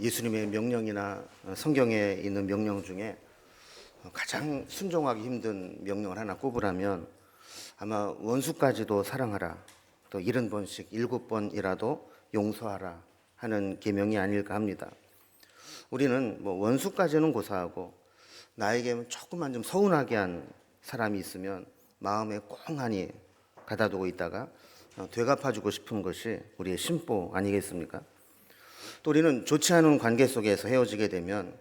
예수님의 명령이나 성경에 있는 명령 중에 가장 순종하기 힘든 명령을 하나 꼽으라면 아마 원수까지도 사랑하라, 또 70번씩 7번이라도 용서하라 하는 계명이 아닐까 합니다. 우리는 원수까지는 고사하고 나에게 조금만 좀 서운하게 한 사람이 있으면 마음에 꽁하니 가다두고 있다가 되갚아주고 싶은 것이 우리의 심보 아니겠습니까? 또 우리는 좋지 않은 관계 속에서 헤어지게 되면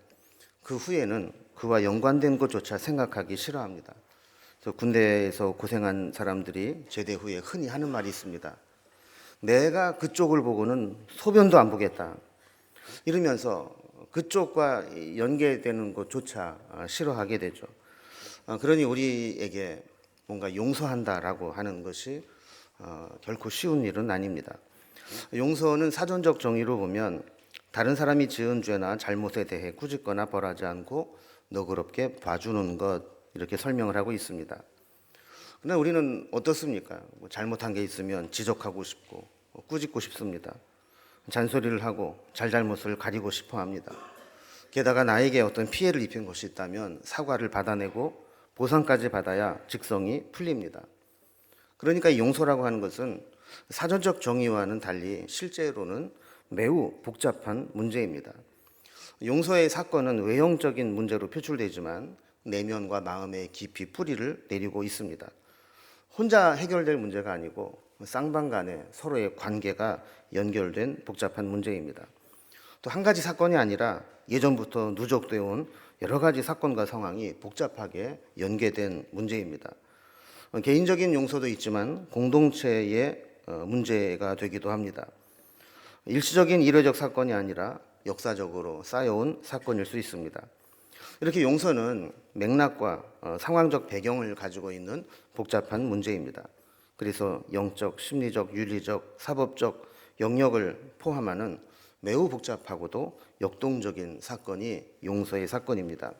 그 후에는 그와 연관된 것조차 생각하기 싫어합니다. 그래서 군대에서 고생한 사람들이 제대 후에 흔히 하는 말이 있습니다. 내가 그쪽을 보고는 소변도 안 보겠다. 이러면서 그쪽과 연계되는 것조차 싫어하게 되죠. 그러니 우리에게 뭔가 용서한다라고 하는 것이 결코 쉬운 일은 아닙니다. 용서는 사전적 정의로 보면 다른 사람이 지은 죄나 잘못에 대해 꾸짖거나 벌하지 않고 너그럽게 봐주는 것, 이렇게 설명을 하고 있습니다. 그러나 우리는 어떻습니까? 잘못한 게 있으면 지적하고 싶고 꾸짖고 싶습니다. 잔소리를 하고 잘잘못을 가리고 싶어 합니다. 게다가 나에게 어떤 피해를 입힌 것이 있다면 사과를 받아내고 보상까지 받아야 직성이 풀립니다. 그러니까 용서라고 하는 것은 사전적 정의와는 달리 실제로는 매우 복잡한 문제입니다. 용서의 사건은 외형적인 문제로 표출되지만 내면과 마음의 깊이 뿌리를 내리고 있습니다. 혼자 해결될 문제가 아니고 쌍방 간에 서로의 관계가 연결된 복잡한 문제입니다. 또 한 가지 사건이 아니라 예전부터 누적되어 온 여러 가지 사건과 상황이 복잡하게 연계된 문제입니다. 개인적인 용서도 있지만 공동체의 문제가 되기도 합니다. 일시적인 일회적 사건이 아니라 역사적으로 쌓여온 사건일 수 있습니다. 이렇게 용서는 맥락과 상황적 배경을 가지고 있는 복잡한 문제입니다. 그래서 영적, 심리적, 윤리적, 사법적 영역을 포함하는 매우 복잡하고도 역동적인 사건이 용서의 사건입니다.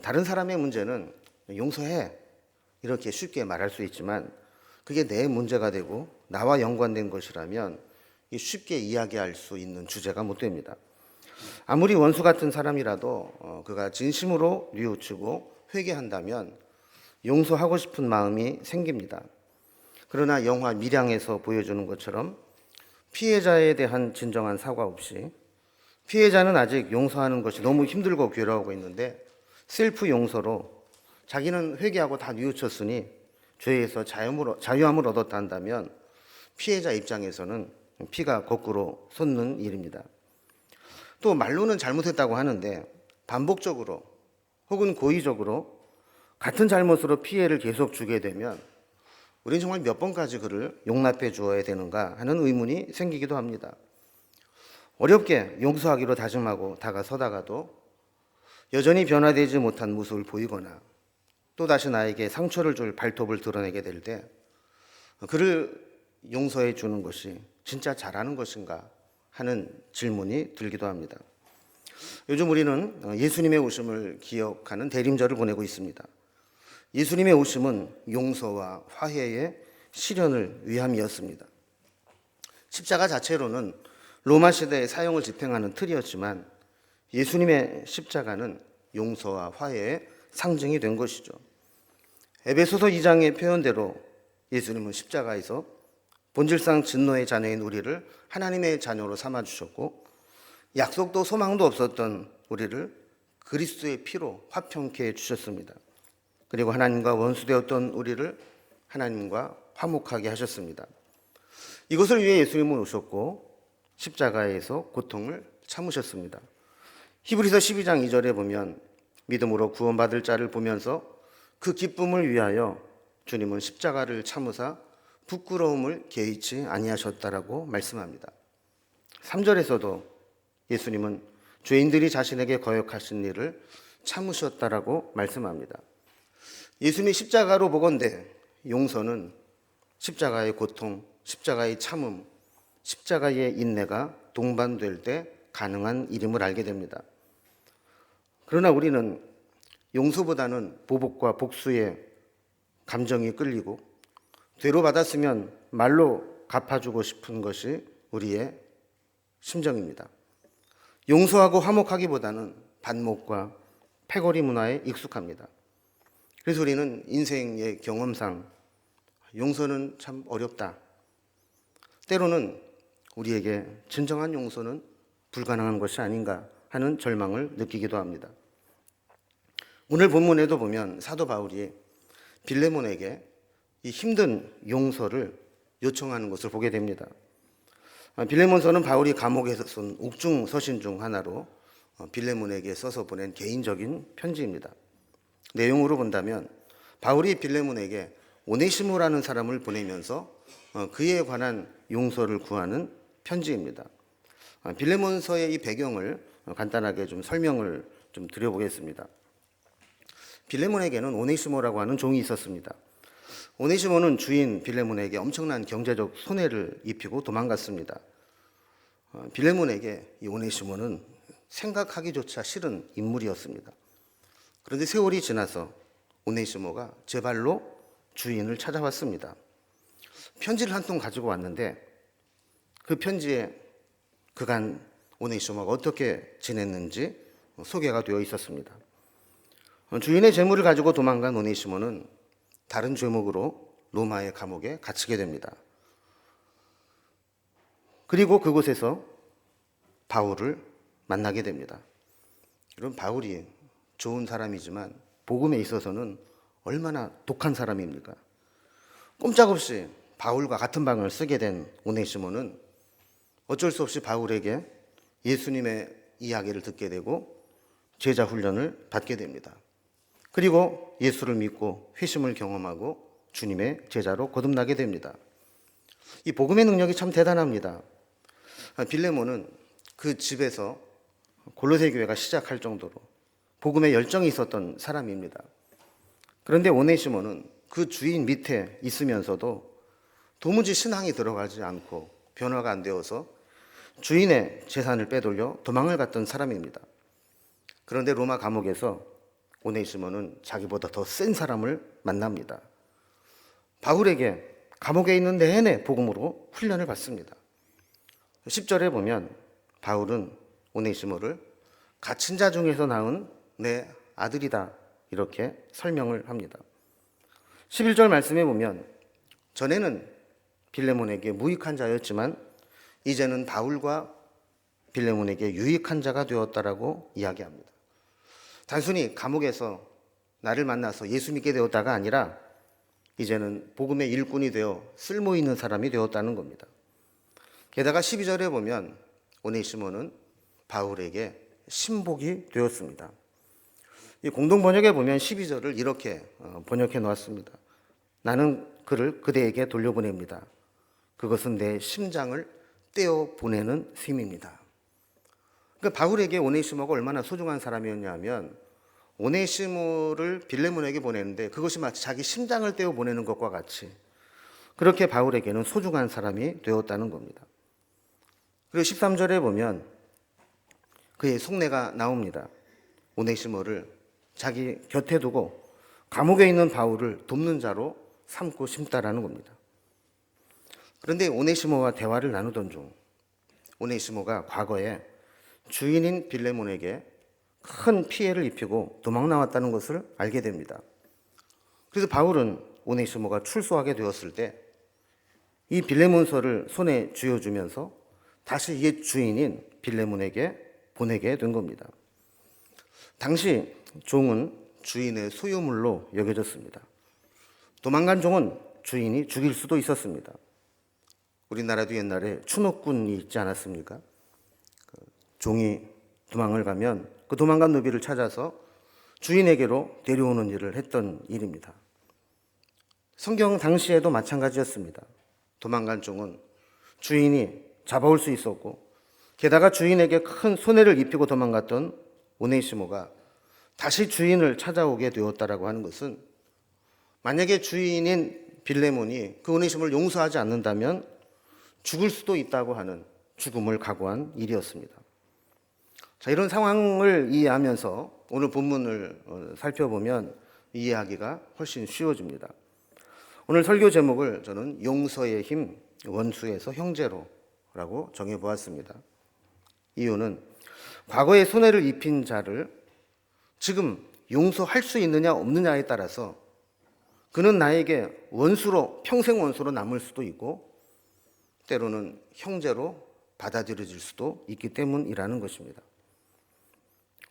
다른 사람의 문제는 용서해 이렇게 쉽게 말할 수 있지만 그게 내 문제가 되고 나와 연관된 것이라면 쉽게 이야기할 수 있는 주제가 못 됩니다. 아무리 원수 같은 사람이라도 그가 진심으로 뉘우치고 회개한다면 용서하고 싶은 마음이 생깁니다. 그러나 영화 밀양에서 보여주는 것처럼 피해자에 대한 진정한 사과 없이 피해자는 아직 용서하는 것이 너무 힘들고 괴로워하고 있는데 셀프 용서로 자기는 회개하고 다 뉘우쳤으니 죄에서 자유함을 얻었다 한다면 피해자 입장에서는 피가 거꾸로 솟는 일입니다. 또 말로는 잘못했다고 하는데 반복적으로 혹은 고의적으로 같은 잘못으로 피해를 계속 주게 되면 우리는 정말 몇 번까지 그를 용납해 주어야 되는가 하는 의문이 생기기도 합니다. 어렵게 용서하기로 다짐하고 다가서다가도 여전히 변화되지 못한 모습을 보이거나 또다시 나에게 상처를 줄 발톱을 드러내게 될 때 그를 용서해 주는 것이 진짜 잘하는 것인가 하는 질문이 들기도 합니다. 요즘 우리는 예수님의 오심을 기억하는 대림절을 보내고 있습니다. 예수님의 오심은 용서와 화해의 실현을 위함이었습니다. 십자가 자체로는 로마 시대의 사형을 집행하는 틀이었지만 예수님의 십자가는 용서와 화해의 상징이 된 것이죠. 에베소서 2장의 표현대로 예수님은 십자가에서 본질상 진노의 자녀인 우리를 하나님의 자녀로 삼아주셨고 약속도 소망도 없었던 우리를 그리스도의 피로 화평케 해주셨습니다. 그리고 하나님과 원수되었던 우리를 하나님과 화목하게 하셨습니다. 이것을 위해 예수님은 오셨고 십자가에서 고통을 참으셨습니다. 히브리서 12장 2절에 보면 믿음으로 구원받을 자를 보면서 그 기쁨을 위하여 주님은 십자가를 참으사 부끄러움을 개의치 아니하셨다라고 말씀합니다. 3절에서도 예수님은 죄인들이 자신에게 거역하신 일을 참으셨다라고 말씀합니다. 예수님이 십자가로 보건대 용서는 십자가의 고통, 십자가의 참음, 십자가의 인내가 동반될 때 가능한 일임을 알게 됩니다. 그러나 우리는 용서보다는 보복과 복수의 감정이 끌리고 되로 받았으면 말로 갚아주고 싶은 것이 우리의 심정입니다. 용서하고 화목하기보다는 반목과 패거리 문화에 익숙합니다. 그래서 우리는 인생의 경험상 용서는 참 어렵다. 때로는 우리에게 진정한 용서는 불가능한 것이 아닌가 하는 절망을 느끼기도 합니다. 오늘 본문에도 보면 사도 바울이 빌레몬에게 이 힘든 용서를 요청하는 것을 보게 됩니다. 빌레몬서는 바울이 감옥에서 쓴 옥중 서신 중 하나로 빌레몬에게 써서 보낸 개인적인 편지입니다. 내용으로 본다면 바울이 빌레몬에게 오네시모라는 사람을 보내면서 그에 관한 용서를 구하는 편지입니다. 빌레몬서의 이 배경을 간단하게 좀 설명을 좀 드려보겠습니다. 빌레몬에게는 오네시모라고 하는 종이 있었습니다. 오네시모는 주인 빌레몬에게 엄청난 경제적 손해를 입히고 도망갔습니다. 빌레몬에게 이 오네시모는 생각하기조차 싫은 인물이었습니다. 그런데 세월이 지나서 오네시모가 제 발로 주인을 찾아왔습니다. 편지를 한 통 가지고 왔는데 그 편지에 그간 오네시모가 어떻게 지냈는지 소개가 되어 있었습니다. 주인의 재물을 가지고 도망간 오네시모는 다른 죄목으로 로마의 감옥에 갇히게 됩니다. 그리고 그곳에서 바울을 만나게 됩니다. 여러분, 바울이 좋은 사람이지만 복음에 있어서는 얼마나 독한 사람입니까? 꼼짝없이 바울과 같은 방을 쓰게 된 오네시모는 어쩔 수 없이 바울에게 예수님의 이야기를 듣게 되고 제자 훈련을 받게 됩니다. 그리고 예수를 믿고 회심을 경험하고 주님의 제자로 거듭나게 됩니다. 이 복음의 능력이 참 대단합니다. 빌레몬은 그 집에서 골로새 교회가 시작할 정도로 복음에 열정이 있었던 사람입니다. 그런데 오네시모는 그 주인 밑에 있으면서도 도무지 신앙이 들어가지 않고 변화가 안 되어서 주인의 재산을 빼돌려 도망을 갔던 사람입니다. 그런데 로마 감옥에서 오네시모는 자기보다 더 센 사람을 만납니다. 바울에게 감옥에 있는 내내 복음으로 훈련을 받습니다. 10절에 보면 바울은 오네시모를 갇힌 자 중에서 낳은 내 아들이다 이렇게 설명을 합니다. 11절 말씀에 보면 전에는 빌레몬에게 무익한 자였지만 이제는 바울과 빌레몬에게 유익한 자가 되었다라고 이야기합니다. 단순히 감옥에서 나를 만나서 예수 믿게 되었다가 아니라 이제는 복음의 일꾼이 되어 쓸모 있는 사람이 되었다는 겁니다. 게다가 12절에 보면 오네시모는 바울에게 신복이 되었습니다. 이 공동 번역에 보면 12절을 이렇게 번역해 놓았습니다. 나는 그를 그대에게 돌려보냅니다. 그것은 내 심장을 떼어 보내는 셈입니다. 그러니까 바울에게 오네시모가 얼마나 소중한 사람이었냐면 오네시모를 빌레몬에게 보내는데 그것이 마치 자기 심장을 떼어 보내는 것과 같이 그렇게 바울에게는 소중한 사람이 되었다는 겁니다. 그리고 13절에 보면 그의 속내가 나옵니다. 오네시모를 자기 곁에 두고 감옥에 있는 바울을 돕는 자로 삼고 싶다라는 겁니다. 그런데 오네시모와 대화를 나누던 중 오네시모가 과거에 주인인 빌레몬에게 큰 피해를 입히고 도망 나왔다는 것을 알게 됩니다. 그래서 바울은 오네시모가 출소하게 되었을 때 이 빌레몬서를 손에 쥐어주면서 다시 옛 주인인 빌레몬에게 보내게 된 겁니다. 당시 종은 주인의 소유물로 여겨졌습니다. 도망간 종은 주인이 죽일 수도 있었습니다. 우리나라도 옛날에 추노꾼이 있지 않았습니까? 종이 도망을 가면 그 도망간 노비를 찾아서 주인에게로 데려오는 일을 했던 일입니다. 성경 당시에도 마찬가지였습니다. 도망간 종은 주인이 잡아올 수 있었고 게다가 주인에게 큰 손해를 입히고 도망갔던 오네시모가 다시 주인을 찾아오게 되었다라고 하는 것은 만약에 주인인 빌레몬이 그 오네시모를 용서하지 않는다면 죽을 수도 있다고 하는 죽음을 각오한 일이었습니다. 자, 이런 상황을 이해하면서 오늘 본문을 살펴보면 이해하기가 훨씬 쉬워집니다. 오늘 설교 제목을 저는 용서의 힘, 원수에서 형제로라고 정해보았습니다. 이유는 과거에 손해를 입힌 자를 지금 용서할 수 있느냐 없느냐에 따라서 그는 나에게 원수로, 평생 원수로 남을 수도 있고 때로는 형제로 받아들여질 수도 있기 때문이라는 것입니다.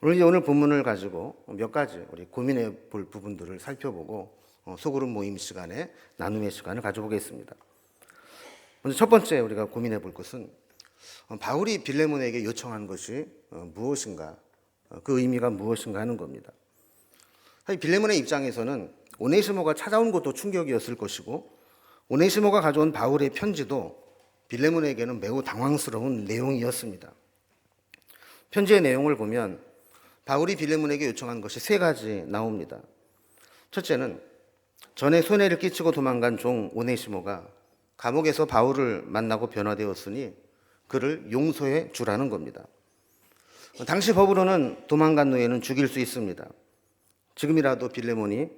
오늘 본문을 가지고 몇 가지 우리 고민해 볼 부분들을 살펴보고 소그룹 모임 시간에 나눔의 시간을 가져보겠습니다. 먼저 첫 번째 우리가 고민해 볼 것은 바울이 빌레몬에게 요청한 것이 무엇인가, 그 의미가 무엇인가 하는 겁니다. 사실 빌레몬의 입장에서는 오네시모가 찾아온 것도 충격이었을 것이고 오네시모가 가져온 바울의 편지도 빌레몬에게는 매우 당황스러운 내용이었습니다. 편지의 내용을 보면 바울이 빌레몬에게 요청한 것이 세 가지 나옵니다. 첫째는 전에 손해를 끼치고 도망간 종 오네시모가 감옥에서 바울을 만나고 변화되었으니 그를 용서해 주라는 겁니다. 당시 법으로는 도망간 노예는 죽일 수 있습니다. 지금이라도 빌레몬이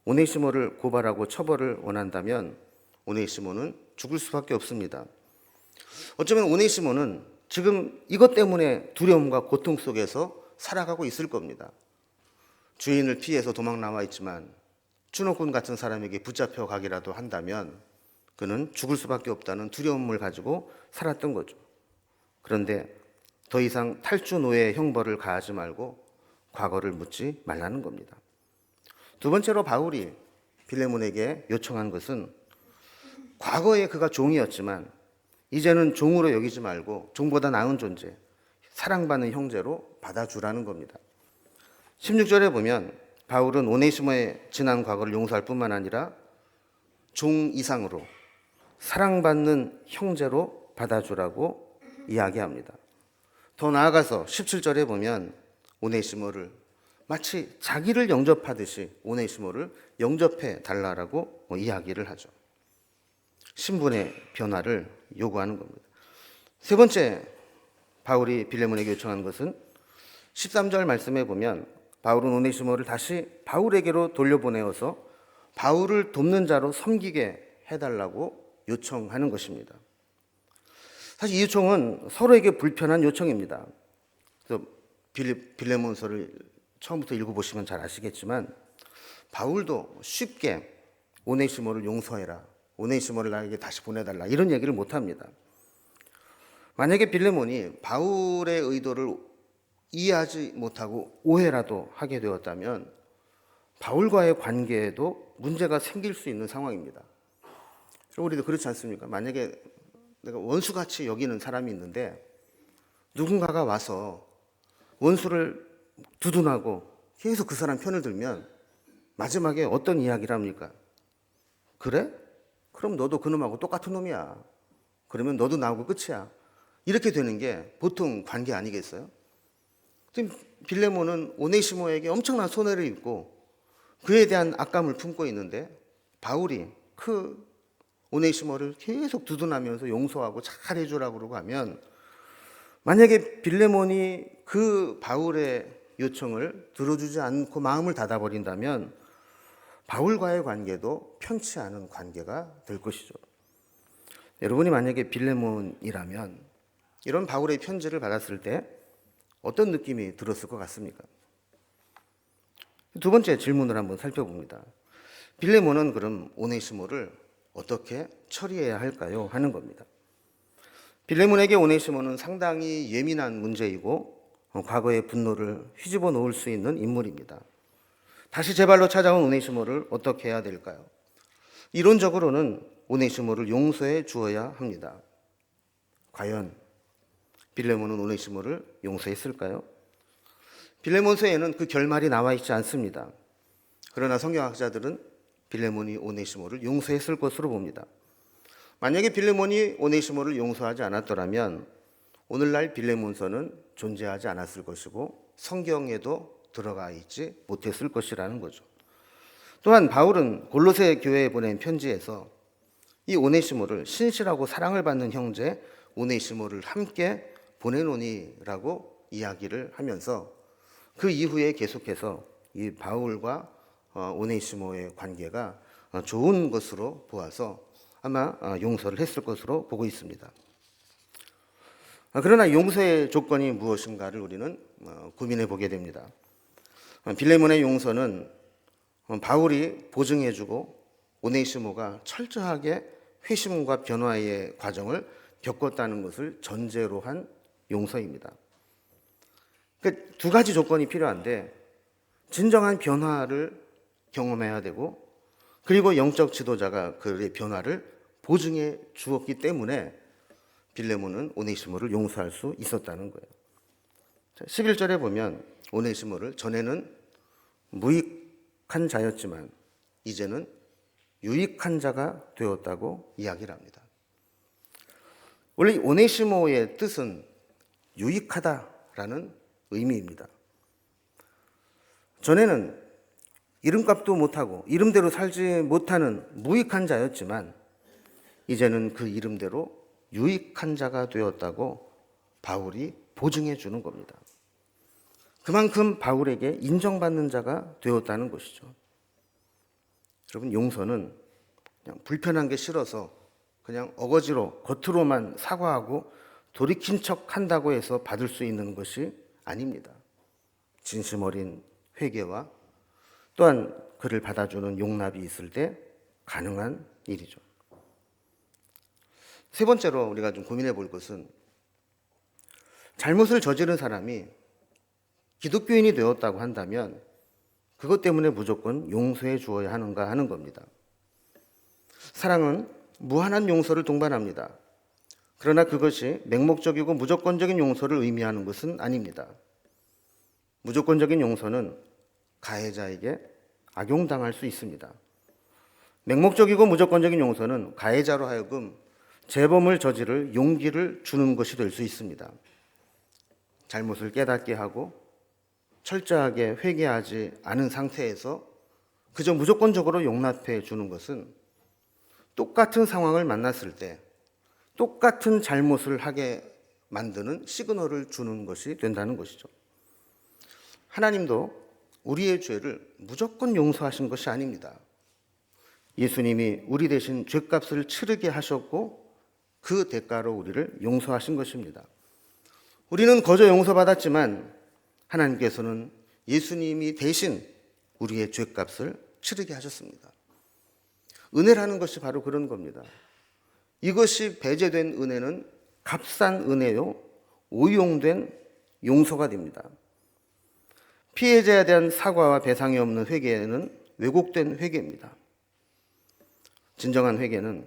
오네시모를 고발하고 처벌을 원한다면 오네시모는 죽을 수밖에 없습니다. 어쩌면 오네시모는 지금 이것 때문에 두려움과 고통 속에서 살아가고 있을 겁니다. 주인을 피해서 도망 나와 있지만 추노꾼 같은 사람에게 붙잡혀 가기라도 한다면 그는 죽을 수밖에 없다는 두려움을 가지고 살았던 거죠. 그런데 더 이상 탈주 노예의 형벌을 가하지 말고 과거를 묻지 말라는 겁니다. 두 번째로 바울이 빌레몬에게 요청한 것은 과거에 그가 종이었지만 이제는 종으로 여기지 말고 종보다 나은 존재, 사랑받는 형제로 받아주라는 겁니다. 16절에 보면 바울은 오네시모의 지난 과거를 용서할 뿐만 아니라 종 이상으로 사랑받는 형제로 받아주라고 이야기합니다. 더 나아가서 17절에 보면 오네시모를 마치 자기를 영접하듯이 오네시모를 영접해 달라고 이야기를 하죠. 신분의 변화를 요구하는 겁니다. 세 번째 바울이 빌레몬에게 요청한 것은 13절 말씀에 보면 바울은 오네시모를 다시 바울에게로 돌려보내어서 바울을 돕는 자로 섬기게 해달라고 요청하는 것입니다. 사실 이 요청은 서로에게 불편한 요청입니다. 그래서 빌레몬서를 처음부터 읽어보시면 잘 아시겠지만 바울도 쉽게 오네시모를 용서해라, 오네시모를 나에게 다시 보내달라 이런 얘기를 못합니다. 만약에 빌레몬이 바울의 의도를 이해하지 못하고 오해라도 하게 되었다면 바울과의 관계에도 문제가 생길 수 있는 상황입니다. 우리도 그렇지 않습니까? 만약에 내가 원수같이 여기는 사람이 있는데 누군가가 와서 원수를 두둔하고 계속 그 사람 편을 들면 마지막에 어떤 이야기를 합니까? 그래? 그럼 너도 그놈하고 똑같은 놈이야. 그러면 너도 나하고 끝이야. 이렇게 되는 게 보통 관계 아니겠어요? 지금 빌레몬은 오네시모에게 엄청난 손해를 입고 그에 대한 악감을 품고 있는데 바울이 그 오네시모를 계속 두둔하면서 용서하고 잘해주라고 그러고 하면 만약에 빌레몬이 그 바울의 요청을 들어주지 않고 마음을 닫아버린다면 바울과의 관계도 편치 않은 관계가 될 것이죠. 여러분이 만약에 빌레몬이라면 이런 바울의 편지를 받았을 때 어떤 느낌이 들었을 것 같습니까? 두 번째 질문을 한번 살펴봅니다. 빌레몬은 그럼 오네시모를 어떻게 처리해야 할까요? 하는 겁니다. 빌레몬에게 오네시모는 상당히 예민한 문제이고 과거의 분노를 휘집어 놓을 수 있는 인물입니다. 다시 제 발로 찾아온 오네시모를 어떻게 해야 될까요? 이론적으로는 오네시모를 용서해 주어야 합니다. 과연 빌레몬은 오네시모를 용서했을까요? 빌레몬서에는 그 결말이 나와 있지 않습니다. 그러나 성경학자들은 빌레몬이 오네시모를 용서했을 것으로 봅니다. 만약에 빌레몬이 오네시모를 용서하지 않았더라면 오늘날 빌레몬서는 존재하지 않았을 것이고 성경에도 들어가 있지 못했을 것이라는 거죠. 또한 바울은 골로새 교회에 보낸 편지에서 이 오네시모를 신실하고 사랑을 받는 형제 오네시모를 함께 보내노니라고 이야기를 하면서 그 이후에 계속해서 이 바울과 오네시모의 관계가 좋은 것으로 보아서 아마 용서를 했을 것으로 보고 있습니다. 그러나 용서의 조건이 무엇인가를 우리는 고민해 보게 됩니다. 빌레몬의 용서는 바울이 보증해주고 오네시모가 철저하게 회심과 변화의 과정을 겪었다는 것을 전제로 한 용서입니다. 그러니까 두 가지 조건이 필요한데 진정한 변화를 경험해야 되고 그리고 영적 지도자가 그의 변화를 보증해 주었기 때문에 빌레몬은 오네시모를 용서할 수 있었다는 거예요. 11절에 보면 오네시모를 전에는 무익한 자였지만 이제는 유익한 자가 되었다고 이야기를 합니다. 원래 오네시모의 뜻은 유익하다라는 의미입니다. 전에는 이름값도 못하고 이름대로 살지 못하는 무익한 자였지만 이제는 그 이름대로 유익한 자가 되었다고 바울이 보증해 주는 겁니다. 그만큼 바울에게 인정받는 자가 되었다는 것이죠. 여러분, 용서는 그냥 불편한 게 싫어서 그냥 어거지로 겉으로만 사과하고 돌이킨 척 한다고 해서 받을 수 있는 것이 아닙니다. 진심 어린 회개와 또한 그를 받아주는 용납이 있을 때 가능한 일이죠. 세 번째로 우리가 좀 고민해 볼 것은 잘못을 저지른 사람이 기독교인이 되었다고 한다면 그것 때문에 무조건 용서해 주어야 하는가 하는 겁니다. 사랑은 무한한 용서를 동반합니다. 그러나 그것이 맹목적이고 무조건적인 용서를 의미하는 것은 아닙니다. 무조건적인 용서는 가해자에게 악용당할 수 있습니다. 맹목적이고 무조건적인 용서는 가해자로 하여금 재범을 저지를 용기를 주는 것이 될 수 있습니다. 잘못을 깨닫게 하고 철저하게 회개하지 않은 상태에서 그저 무조건적으로 용납해 주는 것은 똑같은 상황을 만났을 때 똑같은 잘못을 하게 만드는 시그널을 주는 것이 된다는 것이죠. 하나님도 우리의 죄를 무조건 용서하신 것이 아닙니다. 예수님이 우리 대신 죄값을 치르게 하셨고 그 대가로 우리를 용서하신 것입니다. 우리는 거저 용서받았지만 하나님께서는 예수님이 대신 우리의 죄값을 치르게 하셨습니다. 은혜라는 것이 바로 그런 겁니다. 이것이 배제된 은혜는 값싼 은혜요, 오용된 용서가 됩니다. 피해자에 대한 사과와 배상이 없는 회개는 왜곡된 회개입니다. 진정한 회개는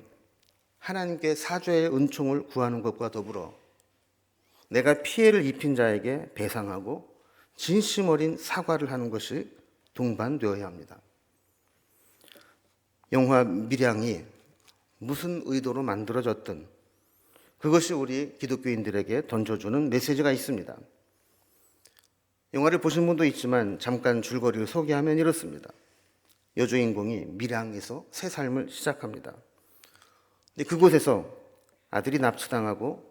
하나님께 사죄의 은총을 구하는 것과 더불어 내가 피해를 입힌 자에게 배상하고 진심 어린 사과를 하는 것이 동반되어야 합니다. 영화 밀양이 무슨 의도로 만들어졌든 그것이 우리 기독교인들에게 던져주는 메시지가 있습니다. 영화를 보신 분도 있지만 잠깐 줄거리를 소개하면 이렇습니다. 여주인공이 밀양에서 새 삶을 시작합니다. 근데 그곳에서 아들이 납치당하고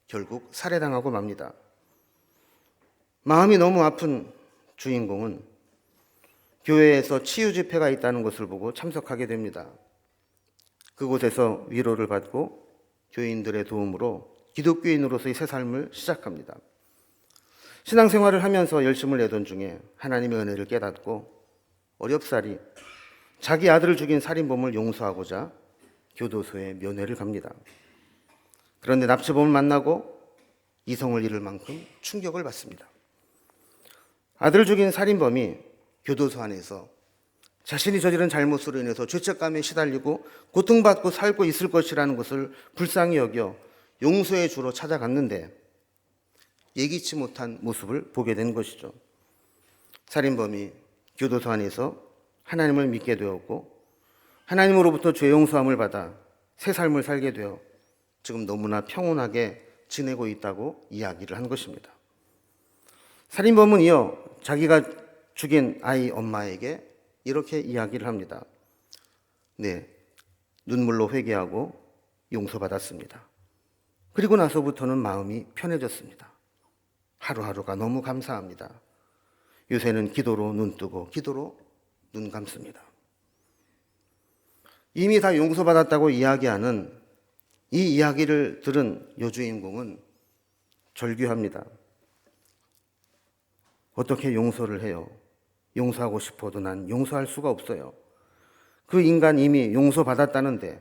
결국 살해당하고 맙니다. 마음이 너무 아픈 주인공은 교회에서 치유 집회가 있다는 것을 보고 참석하게 됩니다. 그곳에서 위로를 받고 교인들의 도움으로 기독교인으로서의 새 삶을 시작합니다. 신앙생활을 하면서 열심을 내던 중에 하나님의 은혜를 깨닫고 어렵사리 자기 아들을 죽인 살인범을 용서하고자 교도소에 면회를 갑니다. 그런데 납치범을 만나고 이성을 잃을 만큼 충격을 받습니다. 아들을 죽인 살인범이 교도소 안에서 자신이 저지른 잘못으로 인해서 죄책감에 시달리고 고통받고 살고 있을 것이라는 것을 불쌍히 여겨 용서해 주러 찾아갔는데 예기치 못한 모습을 보게 된 것이죠. 살인범이 교도소 안에서 하나님을 믿게 되었고 하나님으로부터 죄 용서함을 받아 새 삶을 살게 되어 지금 너무나 평온하게 지내고 있다고 이야기를 한 것입니다. 살인범은 이어 자기가 죽인 아이 엄마에게 이렇게 이야기를 합니다. 네, 눈물로 회개하고 용서받았습니다. 그리고 나서부터는 마음이 편해졌습니다. 하루하루가 너무 감사합니다. 요새는 기도로 눈 뜨고 기도로 눈 감습니다. 이미 다 용서받았다고 이야기하는 이 이야기를 들은 여주인공은 절규합니다. 어떻게 용서를 해요? 용서하고 싶어도 난 용서할 수가 없어요. 그 인간 이미 용서받았다는데,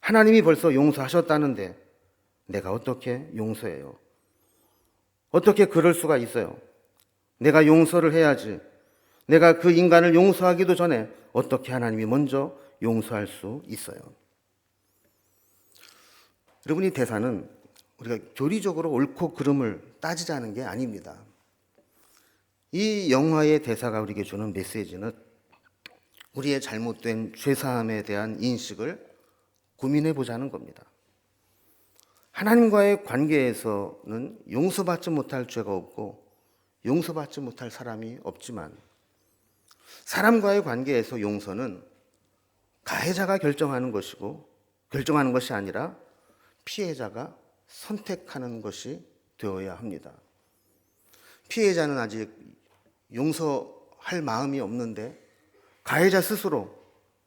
하나님이 벌써 용서하셨다는데 내가 어떻게 용서해요? 어떻게 그럴 수가 있어요? 내가 용서를 해야지. 내가 그 인간을 용서하기도 전에 어떻게 하나님이 먼저 용서할 수 있어요? 여러분, 이 대사는 우리가 교리적으로 옳고 그름을 따지자는 게 아닙니다. 이 영화의 대사가 우리에게 주는 메시지는 우리의 잘못된 죄사함에 대한 인식을 고민해 보자는 겁니다. 하나님과의 관계에서는 용서받지 못할 죄가 없고 용서받지 못할 사람이 없지만, 사람과의 관계에서 용서는 가해자가 결정하는 것이고, 결정하는 것이 아니라 피해자가 선택하는 것이 되어야 합니다. 피해자는 아직 용서할 마음이 없는데 가해자 스스로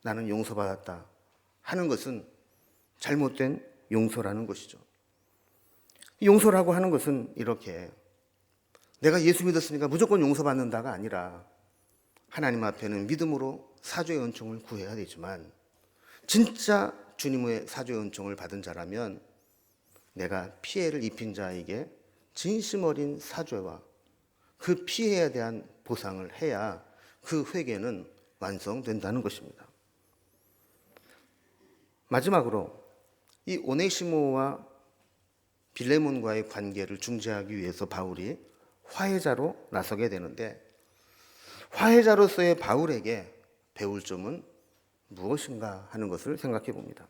나는 용서받았다 하는 것은 잘못된 용서라는 것이죠. 용서라고 하는 것은 이렇게, 내가 예수 믿었으니까 무조건 용서받는다가 아니라 하나님 앞에는 믿음으로 사죄의 은총을 구해야 되지만, 진짜 주님의 사죄의 은총을 받은 자라면 내가 피해를 입힌 자에게 진심 어린 사죄와 그 피해에 대한 보상을 해야 그 회개는 완성된다는 것입니다. 마지막으로 이 오네시모와 빌레몬과의 관계를 중재하기 위해서 바울이 화해자로 나서게 되는데, 화해자로서의 바울에게 배울 점은 무엇인가 하는 것을 생각해 봅니다.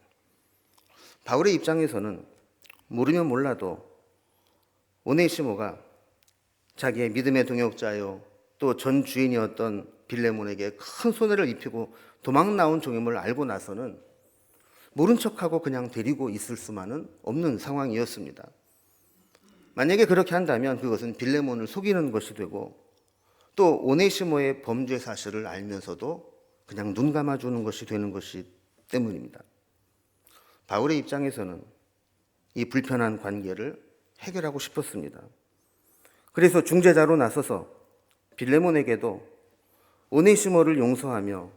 바울의 입장에서는 모르면 몰라도 오네시모가 자기의 믿음의 동역자요 또 전 주인이었던 빌레몬에게 큰 손해를 입히고 도망 나온 종임을 알고 나서는 모른 척하고 그냥 데리고 있을 수만은 없는 상황이었습니다. 만약에 그렇게 한다면 그것은 빌레몬을 속이는 것이 되고, 또 오네시모의 범죄 사실을 알면서도 그냥 눈 감아주는 것이 되는 것이 때문입니다. 바울의 입장에서는 이 불편한 관계를 해결하고 싶었습니다. 그래서 중재자로 나서서 빌레몬에게도 오네시모를 용서하며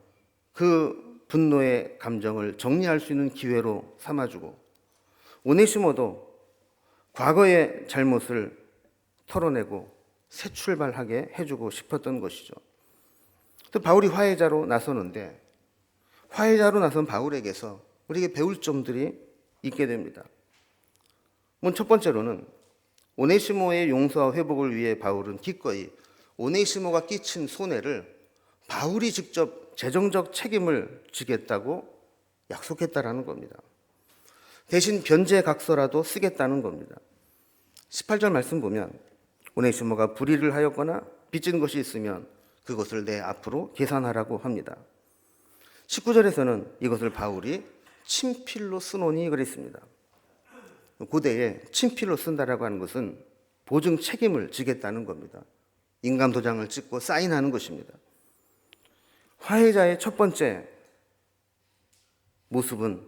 그 분노의 감정을 정리할 수 있는 기회로 삼아주고, 오네시모도 과거의 잘못을 털어내고 새 출발하게 해주고 싶었던 것이죠. 또 바울이 화해자로 나서는데, 화해자로 나선 바울에게서 우리에게 배울 점들이 있게 됩니다. 첫 번째로는 오네시모의 용서와 회복을 위해 바울은 기꺼이 오네시모가 끼친 손해를 바울이 직접 재정적 책임을 지겠다고 약속했다라는 겁니다. 대신 변제각서라도 쓰겠다는 겁니다. 18절 말씀 보면 오네시모가 불의를 하였거나 빚진 것이 있으면 그것을 내 앞으로 계산하라고 합니다. 19절에서는 이것을 바울이 친필로 쓰노니 그랬습니다. 고대에 친필로 쓴다라고 하는 것은 보증 책임을 지겠다는 겁니다. 인감 도장을 찍고 사인하는 것입니다. 화해자의 첫 번째 모습은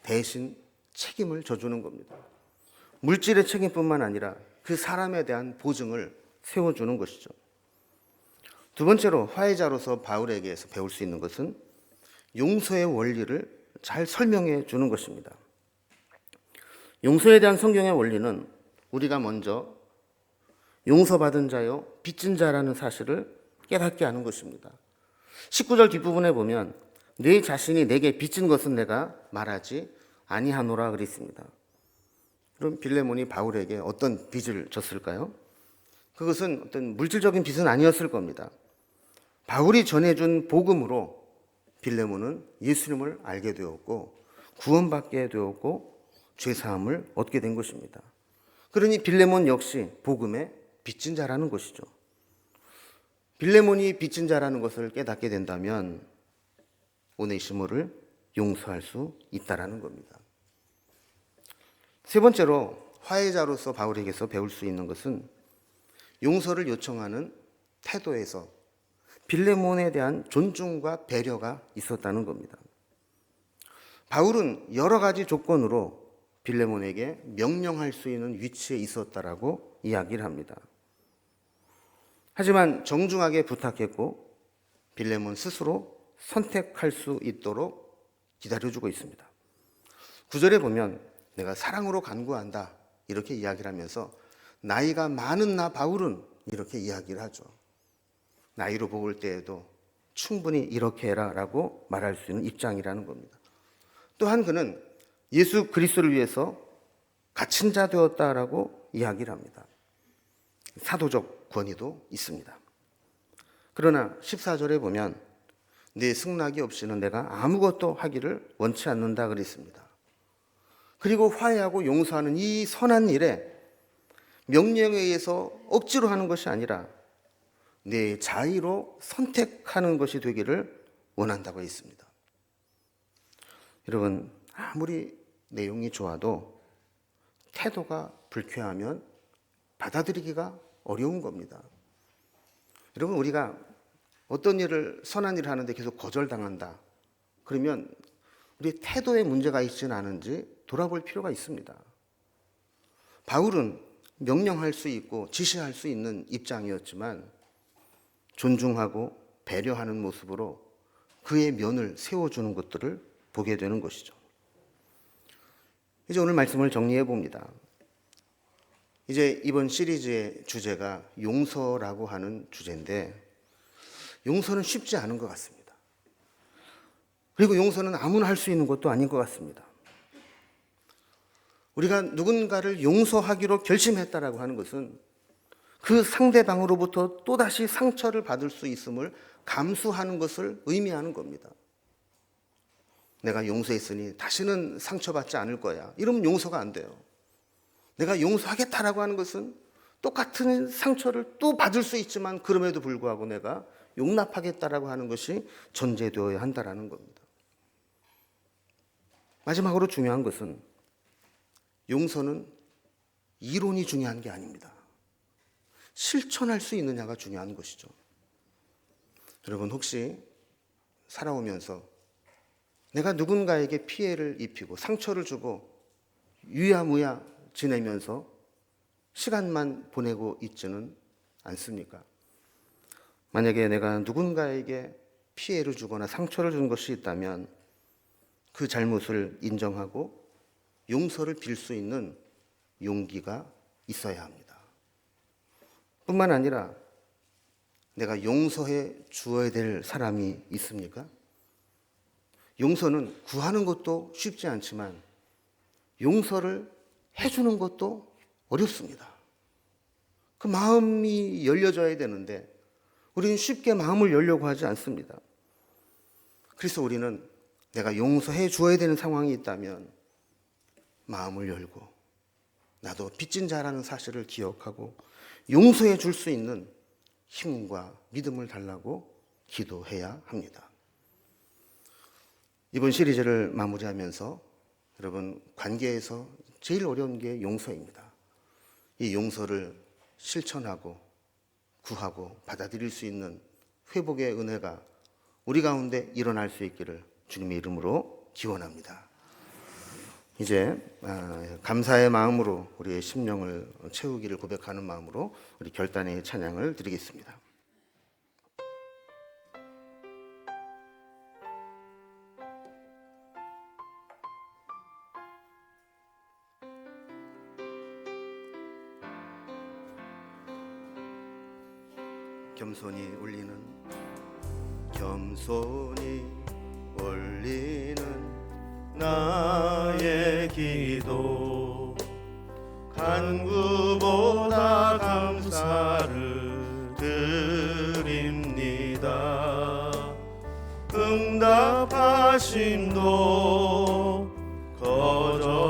대신 책임을 져주는 겁니다. 물질의 책임뿐만 아니라 그 사람에 대한 보증을 세워주는 것이죠. 두 번째로 화해자로서 바울에게서 배울 수 있는 것은 용서의 원리를 잘 설명해 주는 것입니다. 용서에 대한 성경의 원리는 우리가 먼저 용서받은 자요 빚진 자라는 사실을 깨닫게 하는 것입니다. 19절 뒷부분에 보면 내 자신이 내게 빚진 것은 내가 말하지 아니하노라 그랬습니다. 그럼 빌레몬이 바울에게 어떤 빚을 졌을까요? 그것은 어떤 물질적인 빚은 아니었을 겁니다. 바울이 전해준 복음으로 빌레몬은 예수님을 알게 되었고 구원받게 되었고 죄사함을 얻게 된 것입니다. 그러니 빌레몬 역시 복음의 빚진 자라는 것이죠. 빌레몬이 빚진 자라는 것을 깨닫게 된다면 오네시모를 용서할 수 있다라는 겁니다. 세 번째로 화해자로서 바울에게서 배울 수 있는 것은 용서를 요청하는 태도에서 빌레몬에 대한 존중과 배려가 있었다는 겁니다. 바울은 여러 가지 조건으로 빌레몬에게 명령할 수 있는 위치에 있었다라고 이야기를 합니다. 하지만 정중하게 부탁했고 빌레몬 스스로 선택할 수 있도록 기다려주고 있습니다. 9절에 보면 내가 사랑으로 간구한다 이렇게 이야기를 하면서 나이가 많은 나 바울은 이렇게 이야기를 하죠. 나이로 볼 때에도 충분히 이렇게 해라 라고 말할 수 있는 입장이라는 겁니다. 또한 그는 예수 그리스도를 위해서 갇힌 자 되었다라고 이야기를 합니다. 사도적 권위도 있습니다. 그러나 14절에 보면 내 승낙이 없이는 내가 아무것도 하기를 원치 않는다 그랬습니다. 그리고 화해하고 용서하는 이 선한 일에 명령에 의해서 억지로 하는 것이 아니라 내 자의로 선택하는 것이 되기를 원한다고 했습니다. 여러분, 아무리 내용이 좋아도 태도가 불쾌하면 받아들이기가 어려운 겁니다. 여러분, 우리가 어떤 일을 선한 일을 하는데 계속 거절당한다 그러면 우리 태도에 문제가 있지는 않은지 돌아볼 필요가 있습니다. 바울은 명령할 수 있고 지시할 수 있는 입장이었지만 존중하고 배려하는 모습으로 그의 면을 세워주는 것들을 보게 되는 것이죠. 이제 오늘 말씀을 정리해 봅니다. 이제 이번 시리즈의 주제가 용서라고 하는 주제인데 용서는 쉽지 않은 것 같습니다. 그리고 용서는 아무나 할 수 있는 것도 아닌 것 같습니다. 우리가 누군가를 용서하기로 결심했다라고 하는 것은 그 상대방으로부터 또다시 상처를 받을 수 있음을 감수하는 것을 의미하는 겁니다. 내가 용서했으니 다시는 상처받지 않을 거야. 이러면 용서가 안 돼요. 내가 용서하겠다라고 하는 것은 똑같은 상처를 또 받을 수 있지만 그럼에도 불구하고 내가 용납하겠다라고 하는 것이 전제되어야 한다라는 겁니다. 마지막으로 중요한 것은 용서는 이론이 중요한 게 아닙니다. 실천할 수 있느냐가 중요한 것이죠. 여러분, 혹시 살아오면서 내가 누군가에게 피해를 입히고 상처를 주고 유야무야 지내면서 시간만 보내고 있지는 않습니까? 만약에 내가 누군가에게 피해를 주거나 상처를 준 것이 있다면 그 잘못을 인정하고 용서를 빌 수 있는 용기가 있어야 합니다. 뿐만 아니라 내가 용서해 주어야 될 사람이 있습니까? 용서는 구하는 것도 쉽지 않지만 용서를 해주는 것도 어렵습니다. 그 마음이 열려져야 되는데 우리는 쉽게 마음을 열려고 하지 않습니다. 그래서 우리는 내가 용서해 주어야 되는 상황이 있다면 마음을 열고 나도 빚진 자라는 사실을 기억하고 용서해 줄 수 있는 힘과 믿음을 달라고 기도해야 합니다. 이번 시리즈를 마무리하면서 여러분, 관계에서 제일 어려운 게 용서입니다. 이 용서를 실천하고 구하고 받아들일 수 있는 회복의 은혜가 우리 가운데 일어날 수 있기를 주님의 이름으로 기원합니다. 이제 감사의 마음으로 우리의 심령을 채우기를 고백하는 마음으로 우리 결단의 찬양을 드리겠습니다. 겸손히 올리는 나의 기도 간구보다 감사를 드립니다. 응답하심도 거절하심도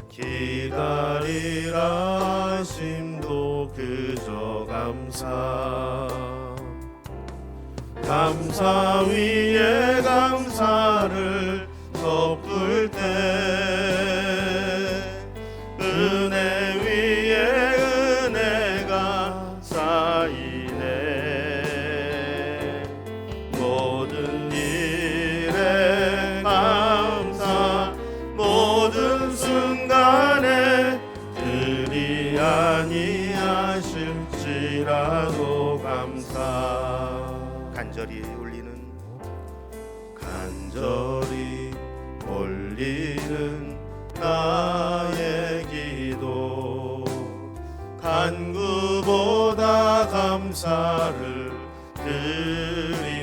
기다리라 하심도 그저 감사 위에 감사를 덮을 때 은혜 위에 은혜가 쌓이네. 모든 일에 감사 모든 순간에 드리야 간절히 올리는 나의 기도 간구보다 감사를 드립니다.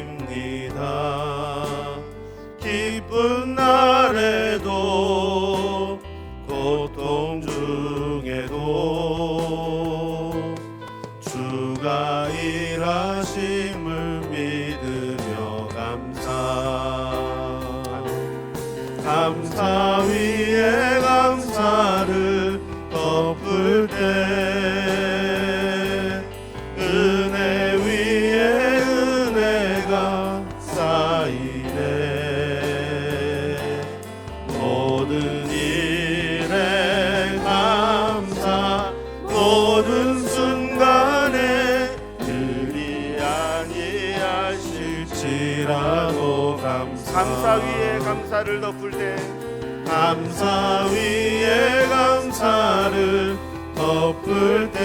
기쁜 날에도 고통 중에도 주가 일하심을 믿으며 감사 위에 감사를 덮을 때 은혜 위에 은혜가 쌓이네. 모든 일에 감사 모든 순간에 그리 아니하실지라도 감사 위에 감사를 덮을 때 감사 위에 감사를 덮을 때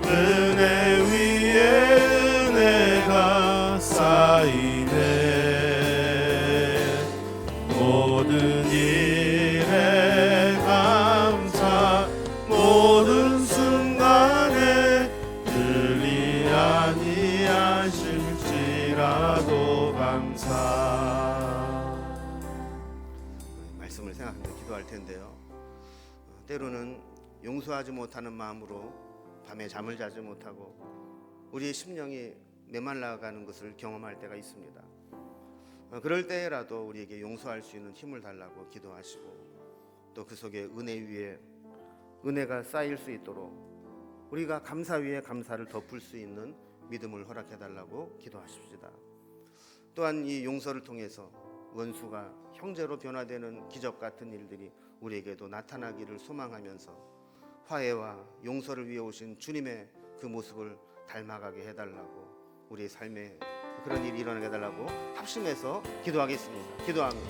은혜 위에 은혜가 쌓이네. 모든 일에 감사 모든 순간에 그리 아니하실지라도 감사. 말씀을 생각하면서 기도할 텐데요. 때로는 용서하지 못하는 마음으로 밤에 잠을 자지 못하고 우리의 심령이 메말라가는 것을 경험할 때가 있습니다. 그럴 때라도 우리에게 용서할 수 있는 힘을 달라고 기도하시고 또 그 속에 은혜 위에 은혜가 쌓일 수 있도록 우리가 감사 위에 감사를 덮을 수 있는 믿음을 허락해 달라고 기도하십시다. 또한 이 용서를 통해서 원수가 형제로 변화되는 기적 같은 일들이 우리에게도 나타나기를 소망하면서 화해와 용서를 위해 오신 주님의 그 모습을 닮아가게 해달라고 우리의 삶에 그런 일이 일어나게 해달라고 합심해서 기도하겠습니다. 기도합니다.